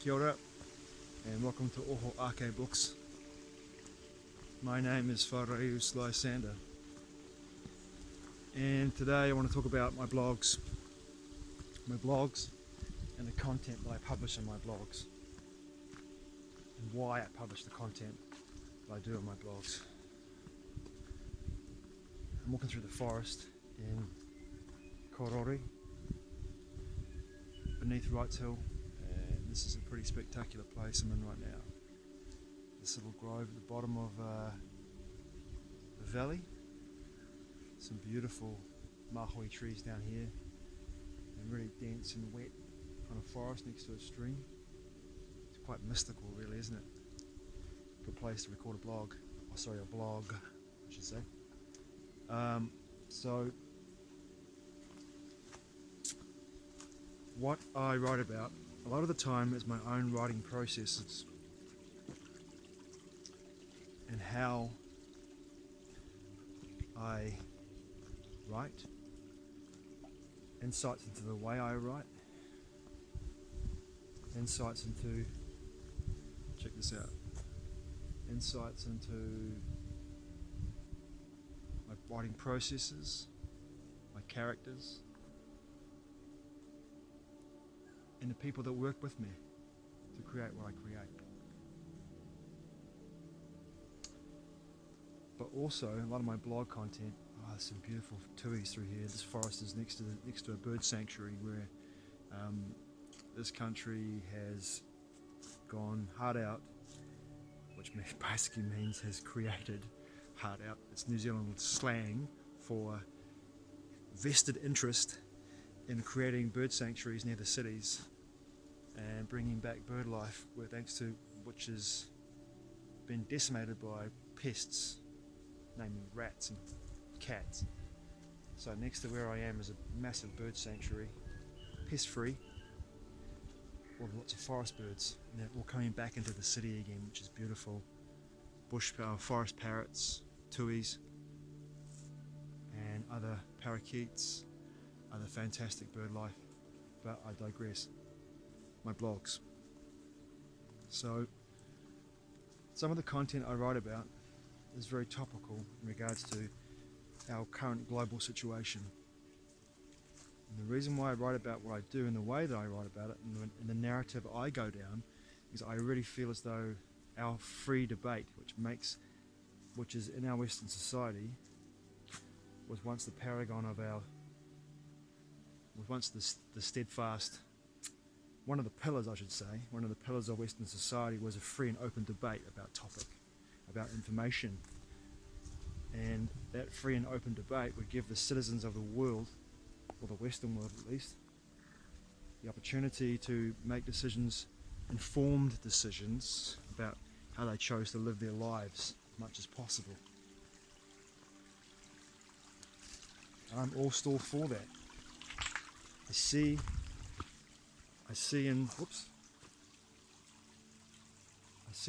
Kia ora, and welcome to Oho Ake Books. My name is Whareus Lysander, and today I want to talk about my blogs and the content that I publish in my blogs, and why I publish the content that I do in my blogs. I'm walking through the forest in Korori, beneath Wrights Hill, and this is a pretty spectacular place I'm in right now. This little grove at the bottom of the valley, some beautiful mahui trees down here, and really dense and wet kind of forest next to a stream. It's quite mystical really, isn't it? Good place to record a blog, a blog I should say. So what I write about a lot of the time is my own writing processes and how I write, insights into the way I write, insights into, check this out, insights into my writing processes, my characters, and the people that work with me to create what I create. But also a lot of my blog content, some beautiful tuis through here. This forest is next to a bird sanctuary where this country has gone hard out, which basically means has created hard out. It's New Zealand slang for vested interest in creating bird sanctuaries near the cities and bringing back bird life, which has been decimated by pests, namely rats and cats. So next to where I am is a massive bird sanctuary, pest-free, with lots of forest birds, and they're all coming back into the city again, which is beautiful. Forest parrots, tuis, and other parakeets, other fantastic bird life. But I digress. My blogs. So some of the content I write about is very topical in regards to our current global situation. And the reason why I write about what I do and the way that I write about it and the narrative I go down is I really feel as though our free debate, which is in our Western society, was once the paragon of the steadfast, one of the pillars of Western society was a free and open debate about topic, about information. And that free and open debate would give the citizens of the world, or the Western world at least, the opportunity to make decisions, informed decisions, about how they chose to live their lives as much as possible. And I'm all for that. I see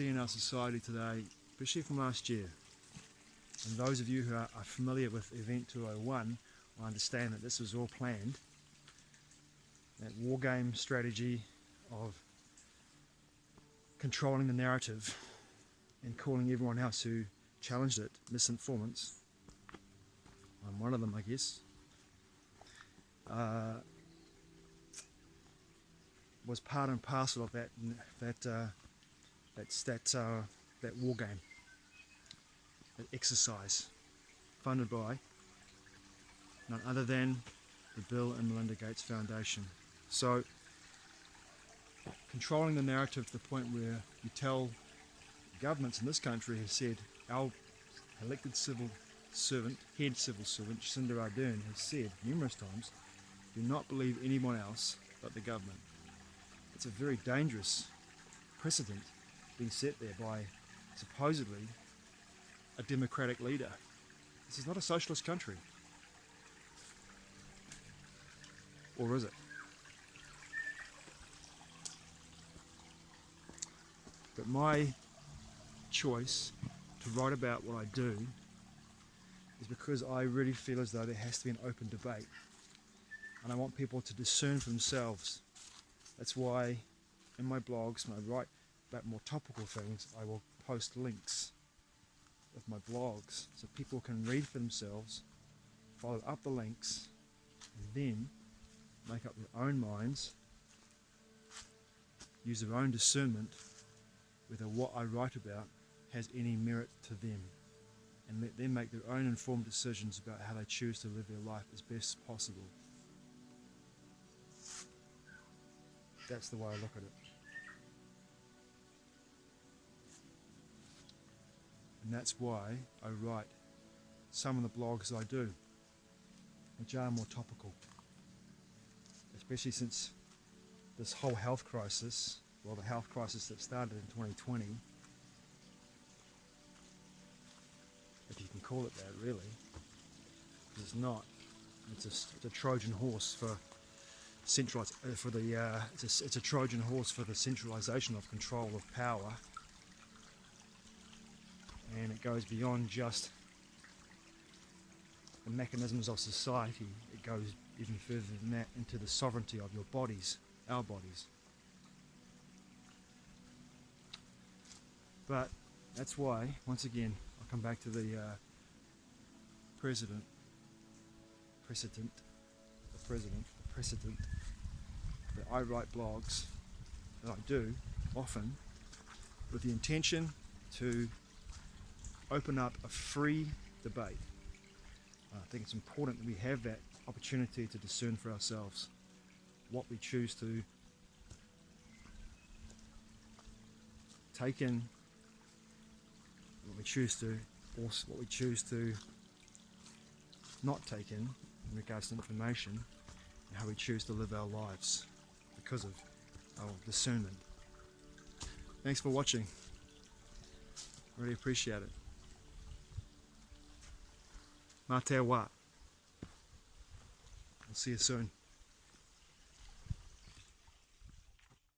in our society today, especially from last year, and those of you who are familiar with Event 201 will understand that this was all planned. That war game strategy of controlling the narrative and calling everyone else who challenged it misinformants. I'm one of them, I guess. Was part and parcel of that war game, that exercise, funded by none other than the Bill and Melinda Gates Foundation. So, controlling the narrative to the point where you tell governments in this country have said, our elected head civil servant, Jacinda Ardern, has said numerous times, do not believe anyone else but the government. It's a very dangerous precedent being set there by supposedly a democratic leader. This is not a socialist country. Or is it? But my choice to write about what I do is because I really feel as though there has to be an open debate, and I want people to discern for themselves. That's why in my blogs, when I write about more topical things, I will post links of my blogs so people can read for themselves, follow up the links, and then make up their own minds, use their own discernment whether what I write about has any merit to them, and let them make their own informed decisions about how they choose to live their life as best as possible. That's the way I look at it. And that's why I write some of the blogs I do, which are more topical. Especially since this whole health crisis, well, the health crisis that started in 2020, if you can call it that, really, because it's not. It's a Trojan horse for it's a Trojan horse for the centralization of control of power, and it goes beyond just the mechanisms of society. It goes even further than that into the sovereignty of your bodies, our bodies. But that's why, once again, I'll come back to the precedent that I write blogs, that I do often, with the intention to open up a free debate. I think it's important that we have that opportunity to discern for ourselves what we choose to take in, what we choose to not take in regards to information, and how we choose to live our lives because of our discernment. Thanks for watching. Really appreciate it. Mā te wā. I'll see you soon.